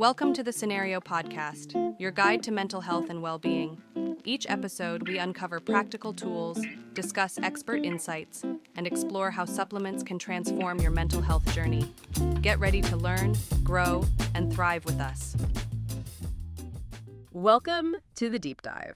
Welcome to the Scenario Podcast, your guide to mental health and well-being. Each episode, we uncover practical tools, discuss expert insights, and explore how supplements can transform your mental health journey. Get ready to learn, grow, and thrive with us. Welcome to the Deep Dive.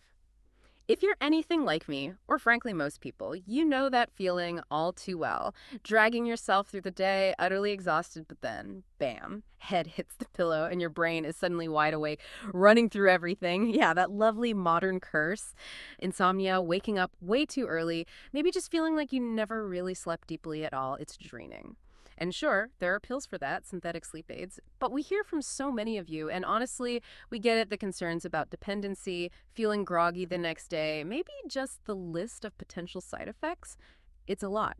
If you're anything like me, or frankly most people, you know that feeling all too well. Dragging yourself through the day, utterly exhausted, but then, bam, head hits the pillow and your brain is suddenly wide awake, running through everything. Yeah, that lovely modern curse. Insomnia, waking up way too early, maybe just feeling like you never really slept deeply at all. It's draining. And sure, there are pills for that, synthetic sleep aids, but we hear from so many of you, and honestly, we get at the concerns about dependency, feeling groggy the next day, maybe just the list of potential side effects. It's a lot.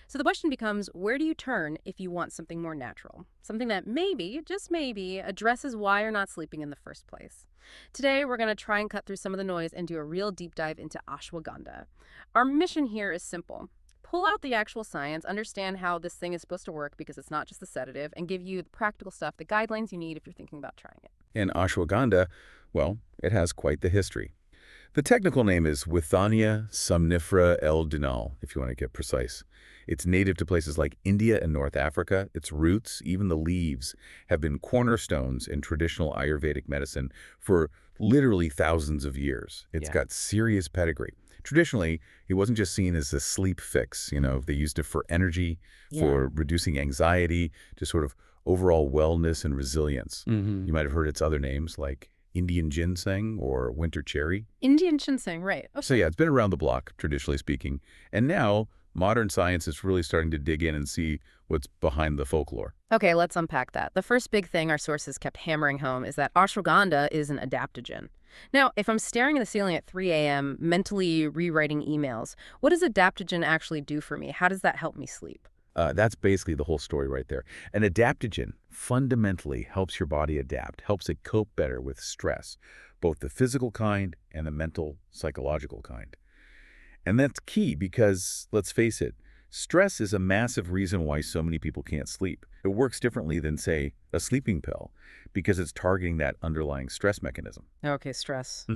So the question becomes, where do you turn if you want something more natural? Something that maybe, just maybe, addresses why you're not sleeping in the first place. Today, we're going to try and cut through some of the noise and do a real deep dive into ashwagandha. Our mission here is simple. Pull out the actual science, understand how this thing is supposed to work because it's not just a sedative, and give you the practical stuff, the guidelines you need if you're thinking about trying it. And ashwagandha, well, it has quite the history. The technical name is Withania somnifera L. if you want to get precise. It's native to places like India and North Africa. Its roots, even the leaves, have been cornerstones in traditional Ayurvedic medicine for literally thousands of years. It's got serious pedigree. Traditionally, it wasn't just seen as a sleep fix. They used it for energy, for reducing anxiety, to sort of overall wellness and resilience. You might have heard its other names like Indian ginseng or winter cherry. Indian ginseng, right. Okay. So yeah, it's been around the block, traditionally speaking. And now, modern science is really starting to dig in and see what's behind the folklore. Okay, let's unpack that. The first big thing our sources kept hammering home is that ashwagandha is an adaptogen. Now, if I'm staring at the ceiling at 3 a.m., mentally rewriting emails, what does adaptogen actually do for me? How does that help me sleep? That's basically the whole story right there. An adaptogen fundamentally helps your body adapt, helps it cope better with stress, both the physical kind and the mental, psychological kind. And that's key because, let's face it, stress is a massive reason why so many people can't sleep. It works differently than, say, a sleeping pill because it's targeting that underlying stress mechanism. Okay, stress.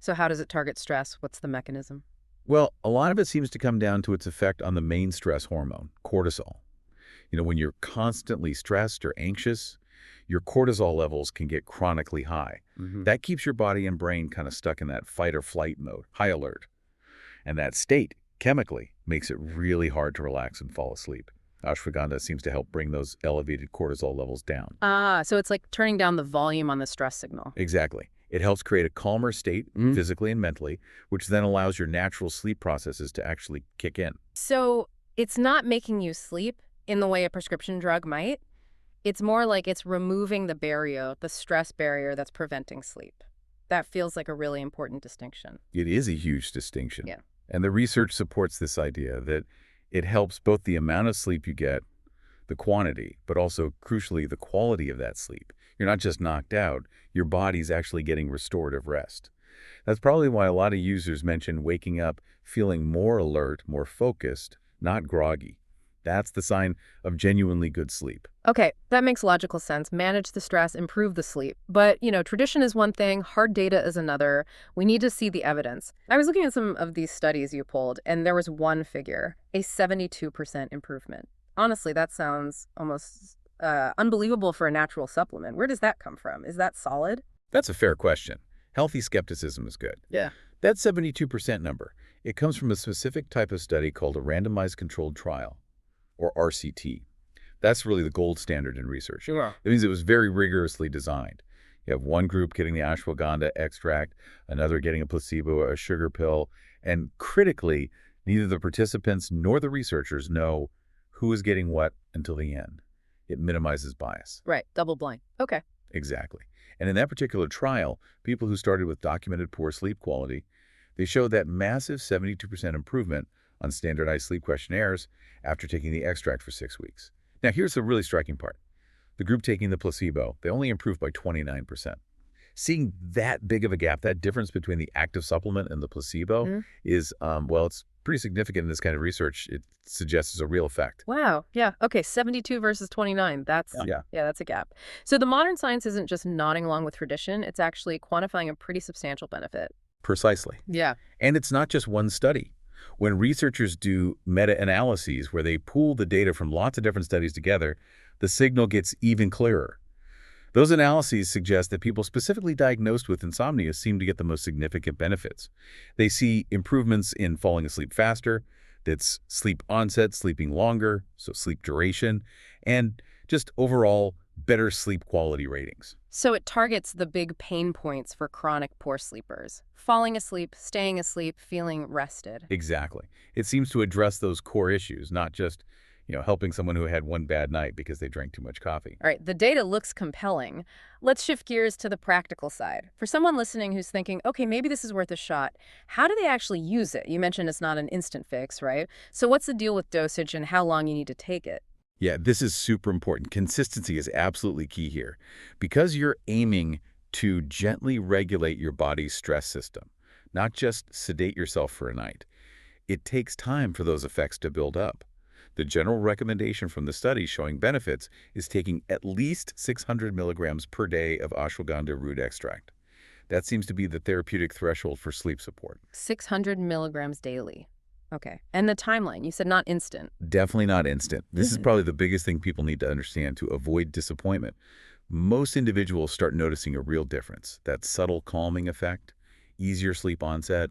So how does it target stress? What's the mechanism? Well, a lot of it seems to come down to its effect on the main stress hormone, cortisol. When you're constantly stressed or anxious, your cortisol levels can get chronically high. That keeps your body and brain kind of stuck in that fight or flight mode, high alert. And that state, chemically, makes it really hard to relax and fall asleep. Ashwagandha seems to help bring those elevated cortisol levels down. So it's like turning down the volume on the stress signal. Exactly. It helps create a calmer state, physically and mentally, which then allows your natural sleep processes to actually kick in. So it's not making you sleep in the way a prescription drug might. It's more like it's removing the barrier, the stress barrier that's preventing sleep. That feels like a really important distinction. It is a huge distinction. Yeah. And the research supports this idea that it helps both the amount of sleep you get, the quantity, but also, crucially, the quality of that sleep. You're not just knocked out, your body's actually getting restorative rest. That's probably why a lot of users mention waking up feeling more alert, more focused, not groggy. That's the sign of genuinely good sleep. Okay, that makes logical sense. Manage the stress, improve the sleep. But, tradition is one thing, hard data is another. We need to see the evidence. I was looking at some of these studies you pulled, and there was one figure, a 72% improvement. Honestly, that sounds almost unbelievable for a natural supplement. Where does that come from? Is that solid? That's a fair question. Healthy skepticism is good. Yeah. That 72% number, it comes from a specific type of study called a randomized controlled trial, or RCT. That's really the gold standard in research. Sure. It means it was very rigorously designed. You have one group getting the ashwagandha extract, another getting a placebo, a sugar pill, and critically, neither the participants nor the researchers know who is getting what until the end. It minimizes bias. Right, double blind. Okay. Exactly. And in that particular trial, people who started with documented poor sleep quality, they showed that massive 72% improvement on standardized sleep questionnaires after taking the extract for 6 weeks. Now, here's the really striking part. The group taking the placebo, they only improved by 29%. Seeing that big of a gap, that difference between the active supplement and the placebo is, well, it's pretty significant in this kind of research. It suggests it's a real effect. Wow. Yeah. Okay. 72 versus 29. Yeah. That's a gap. So the modern science isn't just nodding along with tradition. It's actually quantifying a pretty substantial benefit. Precisely. Yeah. And it's not just one study. When researchers do meta-analyses where they pool the data from lots of different studies together, the signal gets even clearer. Those analyses suggest that people specifically diagnosed with insomnia seem to get the most significant benefits. They see improvements in falling asleep faster, that's sleep onset, sleeping longer, so sleep duration, and just overall better sleep quality ratings. So it targets the big pain points for chronic poor sleepers. Falling asleep, staying asleep, feeling rested. Exactly. It seems to address those core issues, not just, helping someone who had one bad night because they drank too much coffee. All right, the data looks compelling. Let's shift gears to the practical side. For someone listening who's thinking, okay, maybe this is worth a shot, how do they actually use it? You mentioned it's not an instant fix, right? So what's the deal with dosage and how long you need to take it? Yeah, this is super important. Consistency is absolutely key here. Because you're aiming to gently regulate your body's stress system, not just sedate yourself for a night, it takes time for those effects to build up. The general recommendation from the study showing benefits is taking at least 600 milligrams per day of ashwagandha root extract. That seems to be the therapeutic threshold for sleep support. 600 milligrams daily. Okay. And the timeline, you said not instant. Definitely not instant. This is probably the biggest thing people need to understand to avoid disappointment. Most individuals start noticing a real difference. That subtle calming effect, easier sleep onset,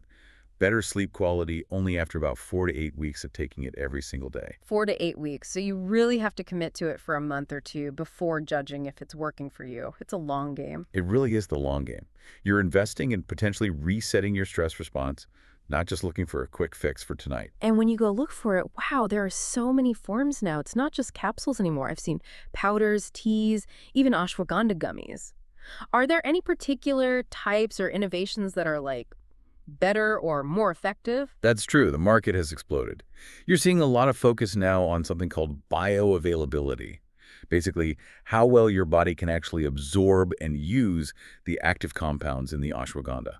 better sleep quality only after about 4 to 8 weeks of taking it every single day. 4 to 8 weeks. So you really have to commit to it for a month or two before judging if it's working for you. It's a long game. It really is the long game. You're investing in potentially resetting your stress response, not just looking for a quick fix for tonight. And when you go look for it, wow, there are so many forms now. It's not just capsules anymore. I've seen powders, teas, even ashwagandha gummies. Are there any particular types or innovations that are better or more effective? That's true. The market has exploded. You're seeing a lot of focus now on something called bioavailability. Basically, how well your body can actually absorb and use the active compounds in the ashwagandha.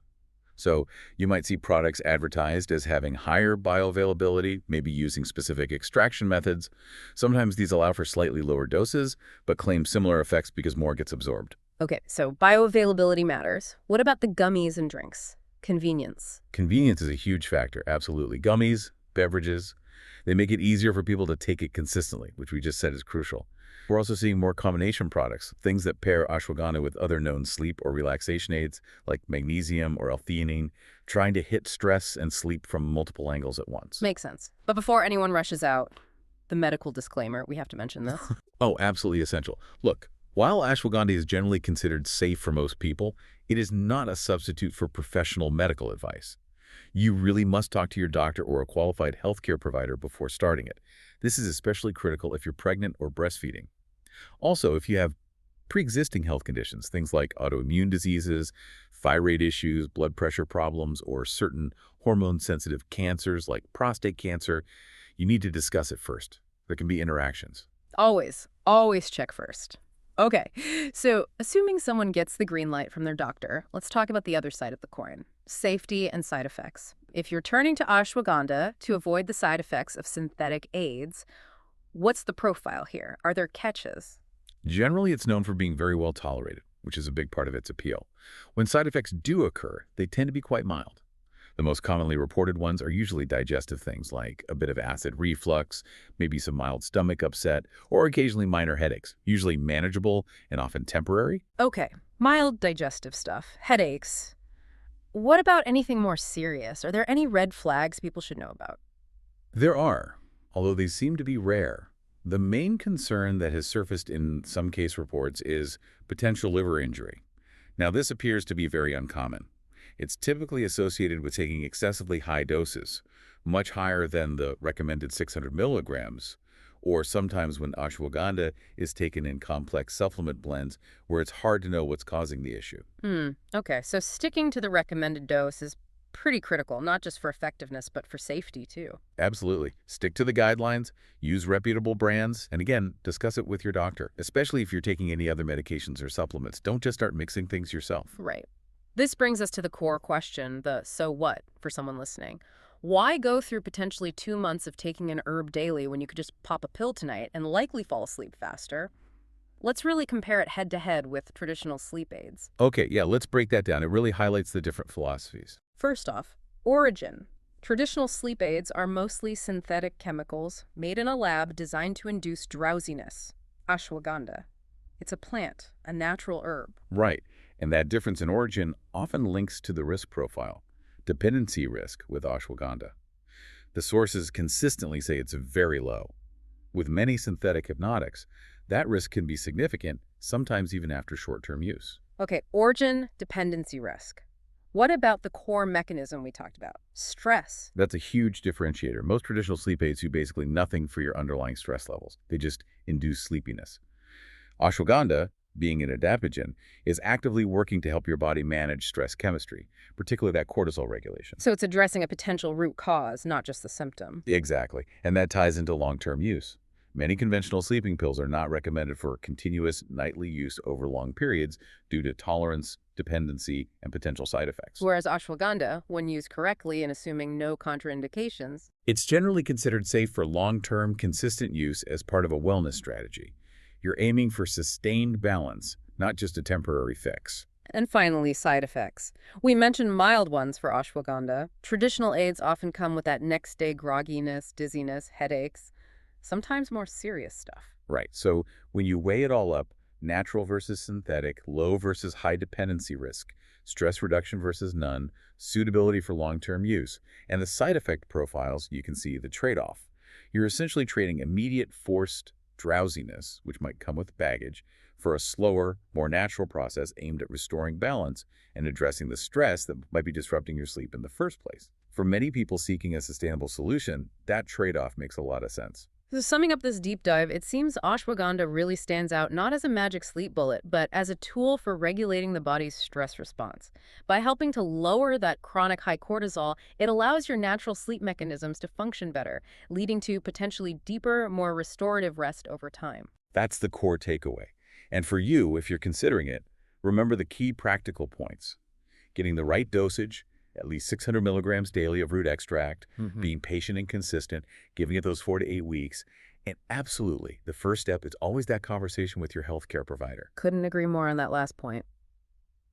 So you might see products advertised as having higher bioavailability, maybe using specific extraction methods. Sometimes these allow for slightly lower doses, but claim similar effects because more gets absorbed. Okay, so bioavailability matters. What about the gummies and drinks? Convenience. Convenience is a huge factor, absolutely. Gummies, beverages, they make it easier for people to take it consistently, which we just said is crucial. We're also seeing more combination products, things that pair ashwagandha with other known sleep or relaxation aids like magnesium or L-theanine, trying to hit stress and sleep from multiple angles at once. Makes sense. But before anyone rushes out, the medical disclaimer, we have to mention this. Oh, absolutely essential. Look, while ashwagandha is generally considered safe for most people, it is not a substitute for professional medical advice. You really must talk to your doctor or a qualified healthcare provider before starting it. This is especially critical if you're pregnant or breastfeeding. Also, if you have pre-existing health conditions, things like autoimmune diseases, thyroid issues, blood pressure problems, or certain hormone-sensitive cancers like prostate cancer, you need to discuss it first. There can be interactions. Always check first. Okay, so assuming someone gets the green light from their doctor, let's talk about the other side of the coin, safety and side effects. If you're turning to ashwagandha to avoid the side effects of synthetic aids, what's the profile here? Are there catches? Generally, it's known for being very well tolerated, which is a big part of its appeal. When side effects do occur, they tend to be quite mild. The most commonly reported ones are usually digestive things like a bit of acid reflux, maybe some mild stomach upset, or occasionally minor headaches, usually manageable and often temporary. Okay, mild digestive stuff, headaches. What about anything more serious? Are there any red flags people should know about? There are, although they seem to be rare. The main concern that has surfaced in some case reports is potential liver injury. Now, this appears to be very uncommon. It's typically associated with taking excessively high doses, much higher than the recommended 600 milligrams, or sometimes when ashwagandha is taken in complex supplement blends where it's hard to know what's causing the issue. Okay, so sticking to the recommended dose is Pretty critical, not just for effectiveness, but for safety, too. Absolutely. Stick to the guidelines, use reputable brands, and again, discuss it with your doctor, especially if you're taking any other medications or supplements. Don't just start mixing things yourself. Right. This brings us to the core question, the so what, for someone listening. Why go through potentially 2 months of taking an herb daily when you could just pop a pill tonight and likely fall asleep faster? Let's really compare it head-to-head with traditional sleep aids. Okay, yeah, let's break that down. It really highlights the different philosophies. First off, origin. Traditional sleep aids are mostly synthetic chemicals made in a lab designed to induce drowsiness. Ashwagandha. It's a plant, a natural herb. Right, and that difference in origin often links to the risk profile, dependency risk with ashwagandha. The sources consistently say it's very low. With many synthetic hypnotics, that risk can be significant, sometimes even after short-term use. Okay, origin, dependency risk. What about the core mechanism we talked about? Stress. That's a huge differentiator. Most traditional sleep aids do basically nothing for your underlying stress levels. They just induce sleepiness. Ashwagandha, being an adaptogen, is actively working to help your body manage stress chemistry, particularly that cortisol regulation. So it's addressing a potential root cause, not just the symptom. Exactly, and that ties into long-term use. Many conventional sleeping pills are not recommended for continuous nightly use over long periods due to tolerance, dependency, and potential side effects. Whereas ashwagandha, when used correctly and assuming no contraindications, It's generally considered safe for long-term, consistent use as part of a wellness strategy. You're aiming for sustained balance, not just a temporary fix. And finally, side effects. We mentioned mild ones for ashwagandha. Traditional aids often come with that next-day grogginess, dizziness, headaches, sometimes more serious stuff. Right, so when you weigh it all up, natural versus synthetic, low versus high dependency risk, stress reduction versus none, suitability for long-term use, and the side effect profiles, you can see the trade-off. You're essentially trading immediate forced drowsiness, which might come with baggage, for a slower, more natural process aimed at restoring balance and addressing the stress that might be disrupting your sleep in the first place. For many people seeking a sustainable solution, that trade-off makes a lot of sense. So summing up this deep dive, it seems ashwagandha really stands out not as a magic sleep bullet, but as a tool for regulating the body's stress response. By helping to lower that chronic high cortisol, it allows your natural sleep mechanisms to function better, leading to potentially deeper, more restorative rest over time. That's the core takeaway. And for you, if you're considering it, remember the key practical points. Getting the right dosage, at least 600 milligrams daily of root extract, being patient and consistent, giving it those 4 to 8 weeks. And absolutely, the first step is always that conversation with your healthcare provider. Couldn't agree more on that last point.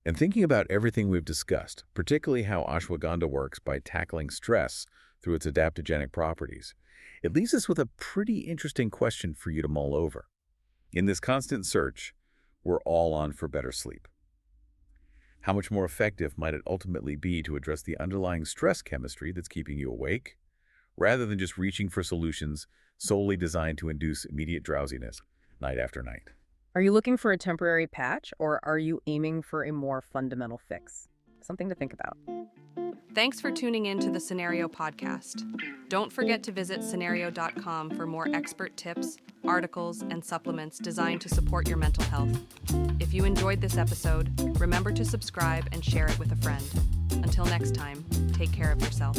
And thinking about everything we've discussed, particularly how ashwagandha works by tackling stress through its adaptogenic properties, it leaves us with a pretty interesting question for you to mull over. In this constant search, we're all on for better sleep. How much more effective might it ultimately be to address the underlying stress chemistry that's keeping you awake, rather than just reaching for solutions solely designed to induce immediate drowsiness night after night? Are you looking for a temporary patch, or are you aiming for a more fundamental fix? Something to think about. Thanks for tuning in to the Scenario Podcast. Don't forget to visit scenario.com for more expert tips, articles, and supplements designed to support your mental health. If you enjoyed this episode, remember to subscribe and share it with a friend. Until next time, take care of yourself.